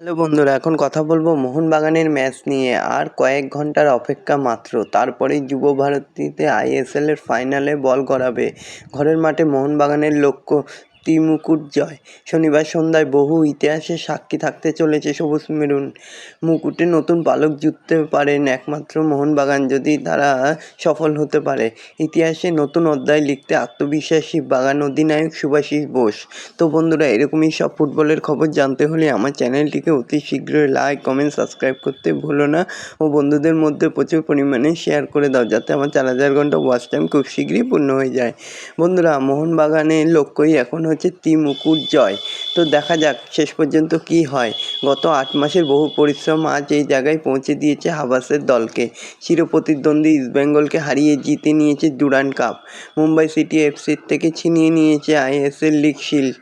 Hello বন্ধুরা, এখন কথা বলবো মোহনবাগানের ম্যাচ নিয়ে। আর কয়েক ঘন্টার অপেক্ষা মাত্র, তারপরেই যুবভারতীতে আইএসএলের ফাইনালে বল গড়াবে। ঘরের মাঠে মোহনবাগানের লক্ষ্য ত্রিমুকুট জয়। শনিবার সন্ধ্যায় বহু ইতিহাসের সাক্ষী থাকতে চলেছে সবুজ মেরুন মুকুটে নতুন পালক জুটতে পারেন একমাত্র মোহনবাগান, যদি তারা সফল হতে পারে। ইতিহাসে নতুন অধ্যায় লিখতে আত্মবিশ্বাসী বাগান অধিনায়ক শুভাশিস বোস। তো বন্ধুরা, এরকমই সব ফুটবলের খবর জানতে হলে আমার চ্যানেলটিকে অতি শীঘ্রই লাইক, কমেন্ট, সাবস্ক্রাইব করতে ভুলো না ও বন্ধুদের মধ্যে প্রচুর পরিমাণে শেয়ার করে দাও, যাতে আমার 4000 ঘন্টা ওয়াচ টাইম খুব শীঘ্রই পূর্ণ হয়ে যায়। বন্ধুরা, মোহনবাগানের লক্ষ্যই এখন হচ্ছে ত্রিমুকুট জয়। তো দেখা যাক শেষ পর্যন্ত কি হয়। গত 8 মাসের বহু পরিশ্রম আজ এই জায়গায় পৌঁছে দিয়েছে হাবাসের দলকে। চিরপ্রতিদ্বন্দ্বী ইস্টবেঙ্গলকে হারিয়ে জিতে নিয়েছে ডুরান্ড কাপ। মুম্বাই সিটি এফসির থেকে ছিনিয়ে নিয়েছে আইএসএল লিগ শিল্ড।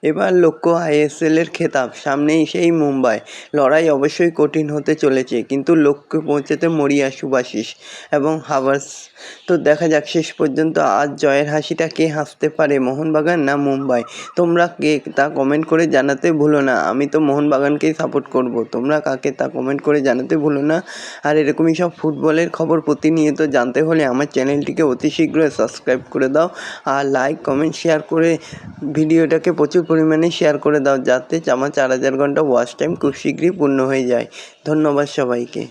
এবার লক্ষ্য আইএসএলের খেতাব, সামনেই সেই মুম্বাই। লড়াই অবশ্যই কঠিন হতে চলেছে, কিন্তু লক্ষ্যে পৌঁছাতে মরিয়া শুভাশিস এবং হাভার্স। তো দেখা যাক শেষ পর্যন্ত আজ জয়ের হাসিটা কে হাসতে পারে, মোহনবাগান না মুম্বাই? তোমরা কে তা কমেন্ট করে জানাতে ভুলো না। আমি তো মোহনবাগানকেই সাপোর্ট করব, তোমরা কাকে তা কমেন্ট করে জানাতে ভুলো না। আর এরকমই সব ফুটবলের খবর প্রতিনিয়ত জানতে হলে আমার চ্যানেলটিকে অতি শীঘ্রই সাবস্ক্রাইব করে দাও আর লাইক, কমেন্ট, শেয়ার করে ভিডিওটাকে প্রচুর পরিমাণে শেয়ার করে দাও, যাতে আমার 4000 ঘন্টা ওয়াচ টাইম খুব শীঘ্রই পূর্ণ হয়ে যায়। ধন্যবাদ সবাইকে।